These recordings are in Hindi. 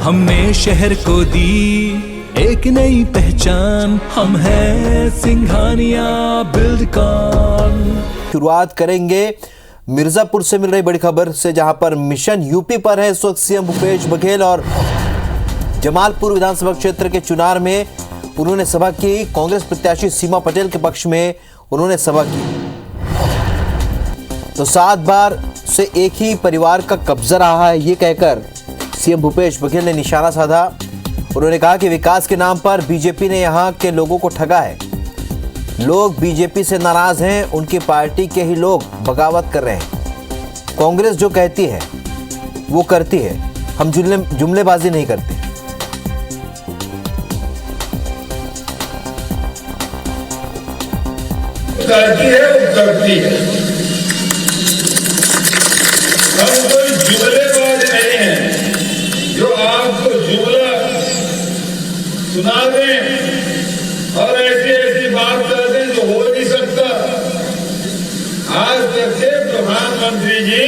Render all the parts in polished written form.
हमने शहर को दी एक नई पहचान, हम हैं सिंघानिया बिल्डकॉन। शुरुआत करेंगे मिर्जापुर से मिल रही बड़ी खबर से, जहां पर मिशन यूपी पर है इस वक्त सीएम भूपेश बघेल। और जमालपुर विधानसभा क्षेत्र के चुनार में उन्होंने सभा की। कांग्रेस प्रत्याशी सीमा पटेल के पक्ष में उन्होंने सभा की। तो 7 बार से एक ही परिवार का कब्जा रहा है, ये कहकर सीएम भूपेश बघेल ने निशाना साधा। उन्होंने कहा कि विकास के नाम पर बीजेपी ने यहां के लोगों को ठगा है। लोग बीजेपी से नाराज हैं, उनकी पार्टी के ही लोग बगावत कर रहे हैं। कांग्रेस जो कहती है वो करती है, हम जुमलेबाजी नहीं करते। करती है वो करती है, हम कोई जुमलेबाज नहीं है जो आपको जुमला सुना दें और ऐसी ऐसी बात कर दें जो हो नहीं सकता। आज तक से प्रधानमंत्री जी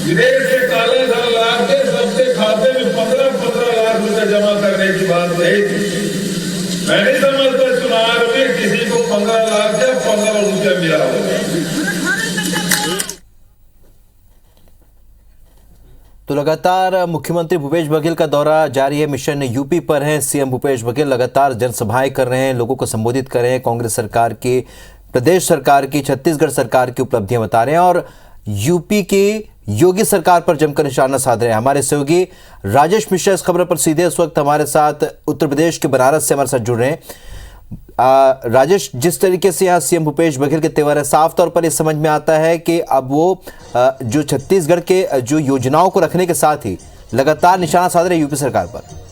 विदेश से काला धन ला के सबके खाते में 15-15 लाख रुपए जमा करने की बात कही थी। मैं नहीं समझता चुनाव में किसी को 15 लाख या 15 रुपया मिला होगा। तो लगातार मुख्यमंत्री भूपेश बघेल का दौरा जारी है। मिशन यूपी पर है। सीएम भूपेश बघेल लगातार जनसभाएं कर रहे हैं, लोगों को संबोधित कर रहे हैं, कांग्रेस सरकार की, प्रदेश सरकार की, छत्तीसगढ़ सरकार की उपलब्धियां बता रहे हैं और यूपी की योगी सरकार पर जमकर निशाना साध रहे हैं। हमारे सहयोगी राजेश मिश्रा इस खबर पर सीधे इस वक्त हमारे साथ उत्तर प्रदेश के बनारस से हमारे साथ जुड़ रहे हैं। राजेश, जिस तरीके से यहाँ सीएम भूपेश बघेल के तेवर है, साफ तौर पर ये समझ में आता है कि अब वो जो छत्तीसगढ़ के जो योजनाओं को रखने के साथ ही लगातार निशाना साध रहे यूपी सरकार पर।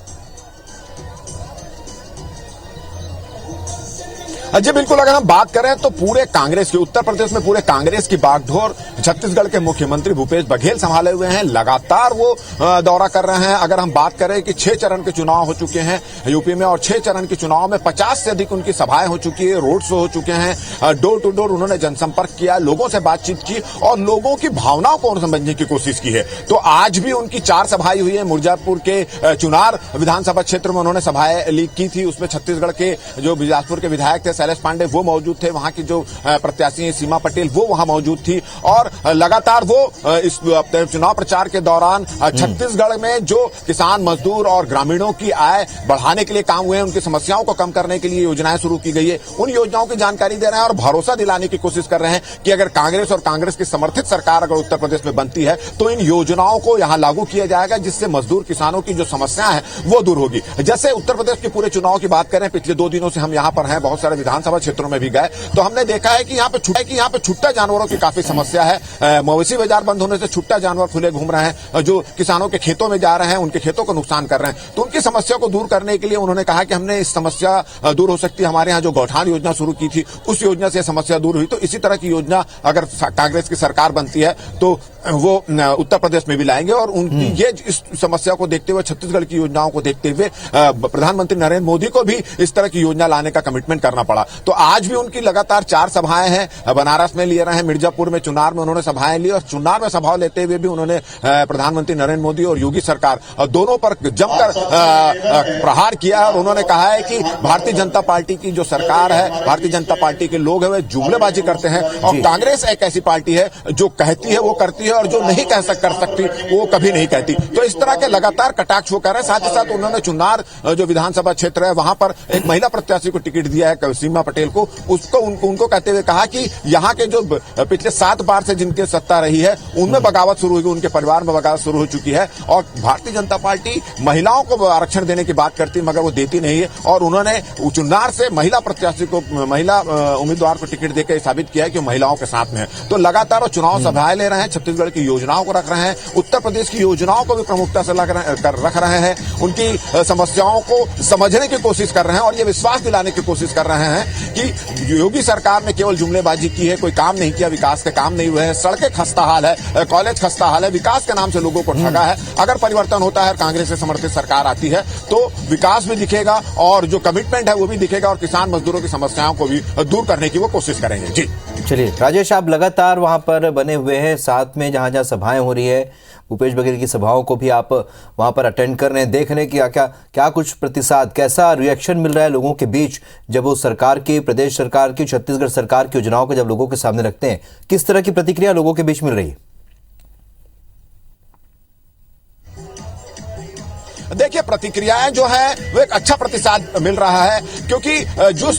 जी बिल्कुल, अगर हम बात करें तो पूरे कांग्रेस की, उत्तर प्रदेश में पूरे कांग्रेस की बागडोर छत्तीसगढ़ के मुख्यमंत्री भूपेश बघेल संभाले हुए हैं। लगातार वो दौरा कर रहे हैं। अगर हम बात करें कि 6 चरण के चुनाव हो चुके हैं यूपी में और 6 चरण के चुनाव में 50 से अधिक उनकी सभाएं हो चुकी है, रोड शो हो चुके हैं, डोर टू डोर उन्होंने जनसंपर्क किया, लोगों से बातचीत की और लोगों की भावनाओं को समझने की कोशिश की है। तो आज भी उनकी 4 सभाएं हुई है। मिर्जापुर के चुनार विधानसभा क्षेत्र में उन्होंने सभाएं लीड की थी। उसमें छत्तीसगढ़ के जो बिलासपुर के विधायक थे शैलेश पांडे वो मौजूद थे, वहां की जो प्रत्याशी सीमा पटेल वो वहां मौजूद थी और लगातार वो इस चुनाव प्रचार के दौरान छत्तीसगढ़ में जो किसान, मजदूर और ग्रामीणों की आय बढ़ाने के लिए काम हुए हैं, उनकी समस्याओं को कम करने के लिए योजनाएं शुरू की गई है, उन योजनाओं की जानकारी दे रहे हैं और भरोसा दिलाने की कोशिश कर रहे हैं कि अगर कांग्रेस और कांग्रेस की समर्थित सरकार अगर उत्तर प्रदेश में बनती है तो इन योजनाओं को यहां लागू किया जाएगा, जिससे मजदूर किसानों की जो समस्याएं हैं वो दूर होगी। जैसे उत्तर प्रदेश के पूरे चुनाव की बात करें, पिछले 2 दिनों से हम यहां पर हैं, बहुत सारे विधानसभा क्षेत्रों में भी गए तो हमने देखा है कि यहाँ पे छुट्टा जानवरों की काफी समस्या है। मवेशी बाजार बंद होने से छुट्टा जानवर खुले घूम रहे हैं, जो किसानों के खेतों में जा रहे हैं, उनके खेतों को नुकसान कर रहे हैं। तो उनकी समस्या को दूर करने के लिए उन्होंने कहा कि हमने इस समस्या दूर हो सकती है। हमारे यहाँ जो गौठान योजना शुरू की थी उस योजना से समस्या दूर हुई, तो इसी तरह की योजना अगर कांग्रेस की सरकार बनती है तो वो उत्तर प्रदेश में भी लाएंगे और उनकी ये इस समस्या को देखते हुए, छत्तीसगढ़ की योजनाओं को देखते हुए प्रधानमंत्री नरेंद्र मोदी को भी इस तरह की योजना लाने का कमिटमेंट करना पड़ा। तो आज भी उनकी लगातार 4 सभाएं हैं। बनारस में लिए रहे हैं, मिर्जापुर में, चुनार में उन्होंने सभाएं ली और चुनार में सभा लेते हुए भी उन्होंने प्रधानमंत्री नरेंद्र मोदी और योगी सरकार दोनों पर जमकर प्रहार किया और उन्होंने कहा है कि भारतीय जनता पार्टी की जो सरकार है, भारतीय जनता पार्टी के लोग हैं वे जुमलेबाजी करते हैं और कांग्रेस एक ऐसी पार्टी है जो कहती है वो करती है और जो नहीं कर सकती वो कभी नहीं कहती। तो इस तरह के लगातार कटाक्ष वो कर रहे हैं। साथ ही साथ उन्होंने चुनार जो विधानसभा क्षेत्र है वहां पर एक महिला प्रत्याशी को टिकट दिया है, सीमा पटेल को, उसको उनको कहते हुए कहा कि यहाँ के जो पिछले 7 बार से जिनके सत्ता रही है उनमें बगावत शुरू हुई, उनके परिवार में बगावत शुरू हो चुकी है और भारतीय जनता पार्टी महिलाओं को आरक्षण देने की बात करती है मगर वो देती नहीं है और उन्होंने चुनार से महिला प्रत्याशी को, महिला उम्मीदवार को टिकट देकर साबित किया है कि महिलाओं के साथ में है। तो लगातार वो चुनाव सभाएं ले रहे हैं, छत्तीसगढ़ की योजनाओं को रख रहे हैं, उत्तर प्रदेश की योजनाओं को भी प्रमुखता से रख रहे हैं, उनकी समस्याओं को समझने की कोशिश कर रहे हैं और ये विश्वास दिलाने की कोशिश कर रहे हैं कि योगी सरकार ने केवल जुमलेबाजी की है, कोई काम नहीं किया, विकास के काम नहीं हुए हैं, सड़कें खस्ता हाल है, कॉलेज खस्ता हाल है, विकास के नाम से लोगों को ठगा है। अगर परिवर्तन होता है, कांग्रेस से समर्थित सरकार आती है तो विकास भी दिखेगा और जो कमिटमेंट है वो भी दिखेगा और किसान मजदूरों की समस्याओं को भी दूर करने की वो कोशिश करेंगे। जी चलिए राजेश, आप लगातार वहां पर बने हुए हैं, साथ में जहां जहां सभाएं हो रही है, भूपेश बघेल की सभाओं को भी आप वहां पर अटेंड कर रहे हैं, देख रहे हैं कि क्या कुछ प्रतिसाद, कैसा रिएक्शन मिल रहा है लोगों के बीच जब वो सरकार की, प्रदेश सरकार की, छत्तीसगढ़ सरकार की योजनाओं को जब लोगों के सामने रखते हैं, किस तरह की प्रतिक्रिया लोगों के बीच मिल रही है? देखिए, प्रतिक्रियाएं जो है वो एक अच्छा प्रतिसाद मिल रहा है, क्योंकि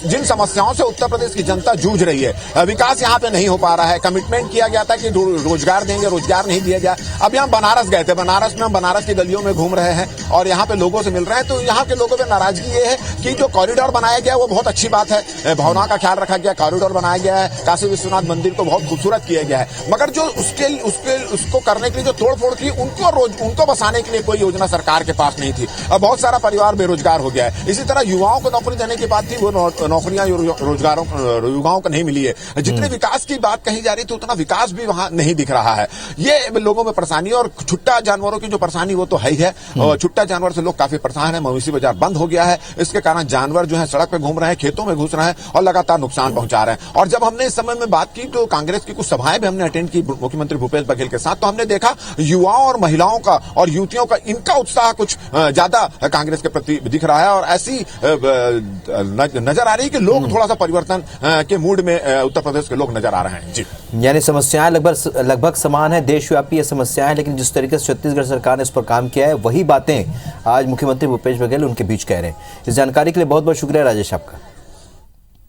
जिन समस्याओं से उत्तर प्रदेश की जनता जूझ रही है, विकास यहां पे नहीं हो पा रहा है। कमिटमेंट किया गया था कि रोजगार देंगे, रोजगार नहीं दिया गया। अभी हम बनारस गए थे, बनारस में हम बनारस की गलियों में घूम रहे हैं और यहाँ पे लोगों से मिल रहे हैं, तो यहाँ के लोगों में नाराजगी ये है कि जो कॉरिडोर बनाया गया वो बहुत अच्छी बात है, भावना का ख्याल रखा गया, कॉरिडोर बनाया गया है, काशी विश्वनाथ मंदिर को बहुत खूबसूरत किया गया है, मगर जो उसको करने के लिए जो तोड़फोड़ की, उनको बसाने के लिए कोई योजना सरकार के पास नहीं थी। अब बहुत सारा परिवार बेरोजगार हो गया है। इसी तरह युवाओं को नौकरी देने की बात थी, वो नौकरियां रोजगारों युवाओं को नहीं मिली है। जितने विकास की बात कही जा रही थी उतना विकास भी वहां नहीं दिख रहा है। ये लोगों में परेशानी, और छुट्टा जानवरों की जो परेशानी वो तो है ही है। छुट्टा जानवर से लोग काफी परेशान है। मवेशी बाजार बंद हो गया है, इसके कारण जानवर जो है सड़क पे घूम रहे हैं, खेतों में घुस रहे हैं और लगातार नुकसान पहुंचा रहे हैं। और जब हमने इस समय में बात की तो कांग्रेस की कुछ सभाएं भी हमने अटेंड की मुख्यमंत्री भूपेश बघेल के साथ, तो हमने देखा युवाओं और महिलाओं का और युवतियों का, इनका उत्साह कुछ ज्यादा कांग्रेस के प्रति दिख रहा है और ऐसी नजर आ रही है कि लोग थोड़ा सा परिवर्तन के मूड में उत्तर प्रदेश के लोग नजर आ रहे हैं। जी, यानी समस्याएं लगभग समान है, देशव्यापी ये समस्याएं हैं, लेकिन जिस तरीके से छत्तीसगढ़ सरकार ने इस पर काम किया है वही बातें आज मुख्यमंत्री भूपेश बघेल उनके बीच कह रहे हैं। इस जानकारी के लिए बहुत बहुत शुक्रिया राजेश आपका।